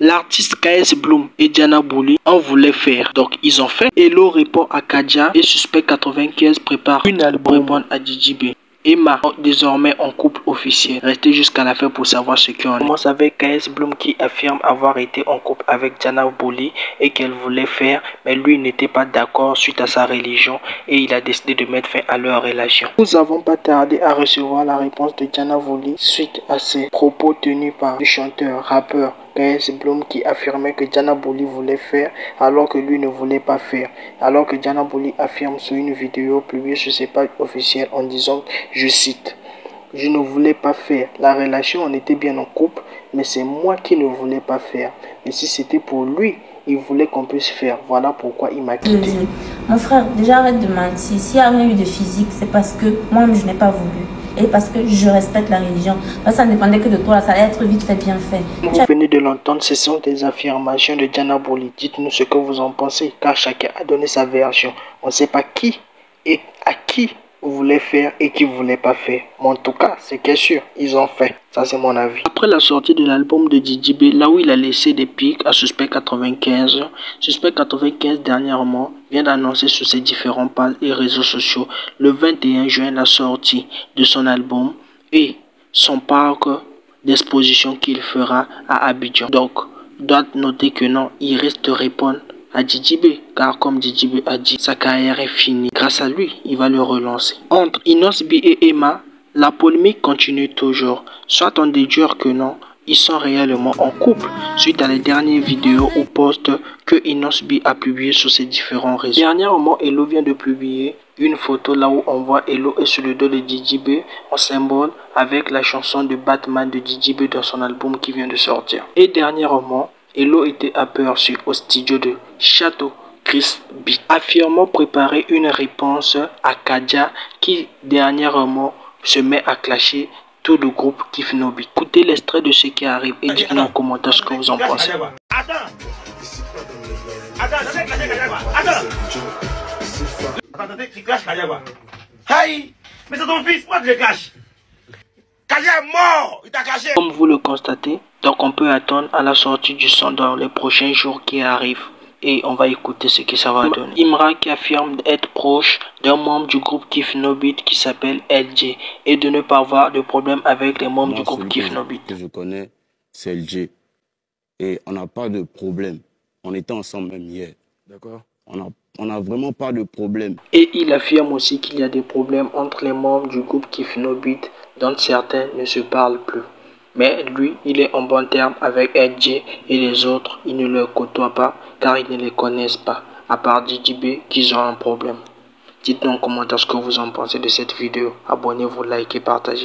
l'artiste KS Bloom et Diana Bouli en voulaient faire. Donc ils ont fait. Hello répond à Kadia et Suspect 95 prépare une album répondre à DJB. Emma, désormais en couple officiel. Restez jusqu'à la fin pour savoir ce qu'il en est. On commence avec KS Bloom qui affirme avoir été en couple avec Diana Bouli et qu'elle voulait faire, mais lui n'était pas d'accord suite à sa religion et il a décidé de mettre fin à leur relation. Nous n'avons pas tardé à recevoir la réponse de Diana Bouli suite à ses propos tenus par le chanteur, rappeur KS Bloom qui affirmait que Diana Bouli voulait faire alors que lui ne voulait pas faire. Alors que Diana Bouli affirme sur une vidéo publiée sur ses pages officielles en disant, je cite, « Je ne voulais pas faire. La relation, on était bien en couple, mais c'est moi qui ne voulais pas faire. Mais si c'était pour lui, il voulait qu'on puisse faire. Voilà pourquoi il m'a quitté. » Mon frère, déjà arrête de mentir. S'il n'y a rien eu de physique, c'est parce que moi-même je n'ai pas voulu. Et parce que je respecte la religion. Ça ne dépendait que de toi, ça allait être vite fait, bien fait. Vous venez de l'entendre, ce sont des affirmations de Diana Bouli. Dites-nous ce que vous en pensez, car chacun a donné sa version. On ne sait pas qui et à qui vous voulez faire et qui ne voulait pas faire. Mais en tout cas, c'est qu'est sûr, ils ont fait. Ça, c'est mon avis. Après la sortie de l'album de DJB, là où il a laissé des pics à Suspect 95, Suspect 95 dernièrement vient d'annoncer sur ses différents pages et réseaux sociaux le 21 juin la sortie de son album et son parc d'exposition qu'il fera à Abidjan. Donc, doit noter que non, il reste répondre à DJB, car comme DJB a dit, sa carrière est finie. Grâce à lui, il va le relancer. Entre Inos B et Emma, la polémique continue toujours. Soit on déduire que non, ils sont réellement en couple, suite à les dernières vidéos ou posts que Inos B a publié sur ses différents réseaux. Dernièrement, Hello vient de publier une photo là où on voit Hello est sur le dos de DJB en symbole avec la chanson de Batman de DJB dans son album qui vient de sortir. Et dernièrement, Hello était aperçu au studio de Château Chris B, affirmant préparer une réponse à Kadia qui dernièrement se met à clasher tout le groupe Kif No Beat. Écoutez l'extrait de ce qui arrive et dites-nous en commentaire ce que vous en pensez. Attends, tu clashes Kadia quoi? Aïe, mais c'est ton fils, pourquoi tu le clashes? Kadia est mort, il t'a clashé. Comme vous le constatez, donc on peut attendre à la sortie du son dans les prochains jours qui arrivent. Et on va écouter ce que ça va donner. Imra qui affirme être proche d'un membre du groupe Kif No Beat qui s'appelle LJ et de ne pas avoir de problème avec les membres du groupe Kif No Beat. Que je connais, c'est LJ. Et on n'a pas de problème. On était ensemble même hier. D'accord? On n'a vraiment pas de problème. Et il affirme aussi qu'il y a des problèmes entre les membres du groupe Kif No Beat dont certains ne se parlent plus. Mais lui, il est en bon terme avec LJ et les autres, ils ne le côtoient pas car ils ne les connaissent pas, à part DJB qu'ils ont un problème. Dites-nous en commentaire ce que vous en pensez de cette vidéo. Abonnez-vous, likez, partagez.